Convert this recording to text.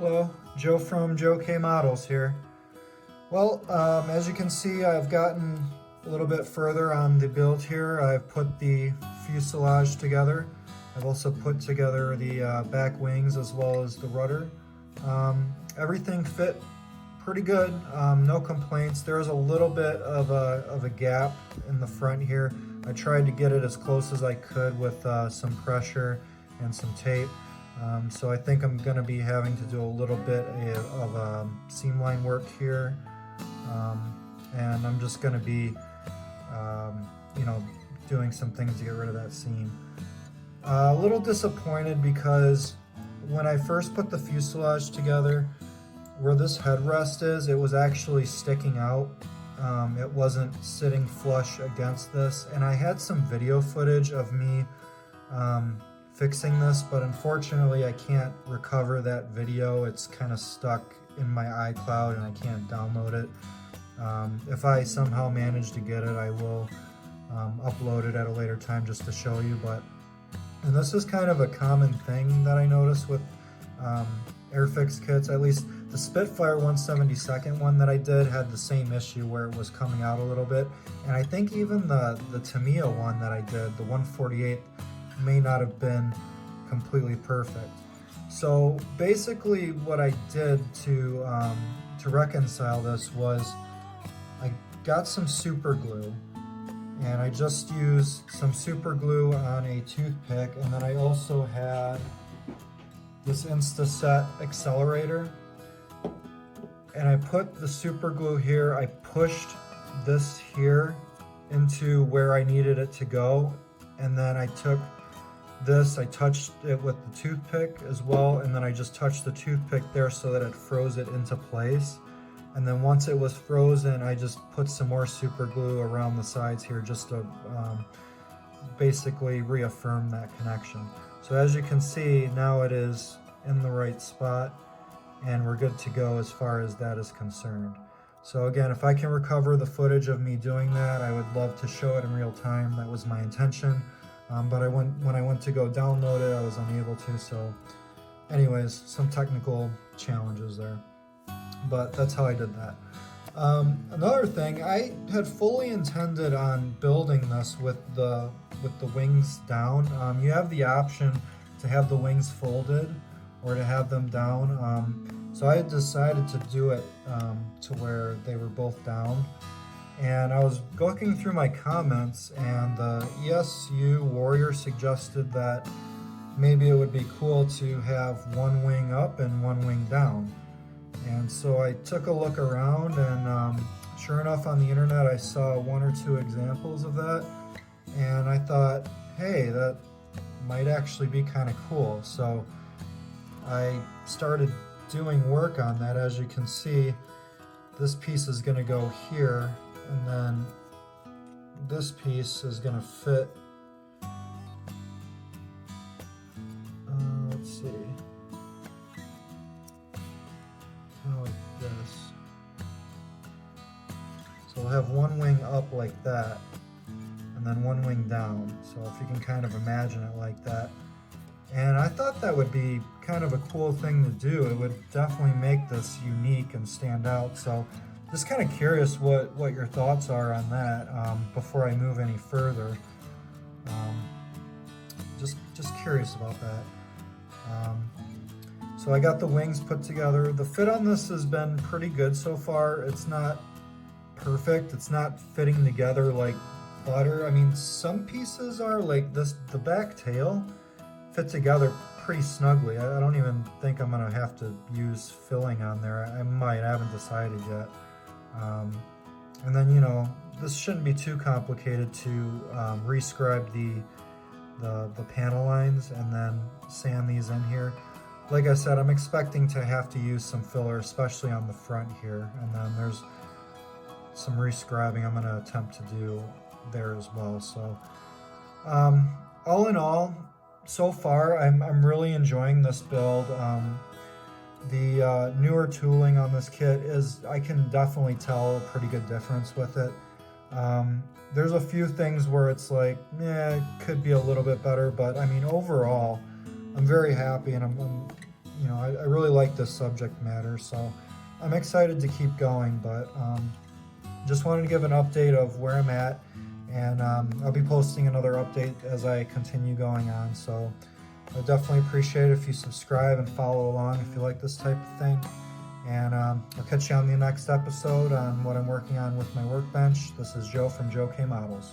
Hello, Joe from Joe K Models here. Well, as you can see, I've gotten a little bit further on the build here. I've put the fuselage together. I've also put together the back wings as well as the rudder. Everything fit pretty good, no complaints. There is a little bit of a gap in the front here. I tried to get it as close as I could with some pressure and some tape. So I think I'm going to be having to do a little bit of seam line work here, and I'm just going to be, doing some things to get rid of that seam. A little disappointed because when I first put the fuselage together, where this headrest is, it was actually sticking out. It wasn't sitting flush against this, and I had some video footage of me fixing this, but unfortunately I can't recover that video. It's kind of stuck in my iCloud and I can't download it. If I somehow manage to get it, I will upload it at a later time just to show you. And this is kind of a common thing that I noticed with Airfix kits. At least the Spitfire 172nd one that I did had the same issue where it was coming out a little bit, and I think even the Tamiya one that I did, the 148, may not have been completely perfect. So basically what I did to reconcile this was I got some super glue, and I just used some super glue on a toothpick, and then I also had this Instaset accelerator, and I put the super glue here. I pushed this here into where I needed it to go, and then I took this, I touched it with the toothpick as well, and then I just touched the toothpick there so that it froze it into place. And then once it was frozen, I just put some more super glue around the sides here just to basically reaffirm that connection. So as you can see, now it is in the right spot and we're good to go as far as that is concerned. So again, if I can recover the footage of me doing that, I would love to show it in real time. That was my intention. But when I went to go download it, I was unable to. So anyways, some technical challenges there. But that's how I did that. Another thing, I had fully intended on building this with the wings down. You have the option to have the wings folded or to have them down. So I had decided to do it to where they were both down. And I was looking through my comments, and the ESU Warrior suggested that maybe it would be cool to have one wing up and one wing down. And so I took a look around, and sure enough on the internet I saw one or two examples of that, and I thought, hey, that might actually be kind of cool. So I started doing work on that. As you can see, this piece is going to go here, and then this piece is going to fit, let's see, kind of like this. So we'll have one wing up like that, and then one wing down. So if you can kind of imagine it like that. And I thought that would be kind of a cool thing to do. It would definitely make this unique and stand out. So just kind of curious what your thoughts are on that before I move any further. Just curious about that. So I got the wings put together. The fit on this has been pretty good so far. It's not perfect. It's not fitting together like butter. I mean, some pieces are like this. The back tail fit together pretty snugly. I don't even think I'm gonna have to use filling on there. I might, I haven't decided yet. And then, this shouldn't be too complicated to rescribe the panel lines and then sand these in here. Like I said, I'm expecting to have to use some filler, especially on the front here, and then there's some rescribing I'm going to attempt to do there as well. So all in all, so far I'm really enjoying this build. The newer tooling on this kit is, I can definitely tell a pretty good difference with it. There's a few things where it's like, it could be a little bit better, but I mean, overall, I'm very happy, and I'm you know, I really like this subject matter, so I'm excited to keep going, but just wanted to give an update of where I'm at, and I'll be posting another update as I continue going on, so I definitely appreciate it if you subscribe and follow along if you like this type of thing. And I'll catch you on the next episode on what I'm working on with my workbench. This is Joe from Joe K Models.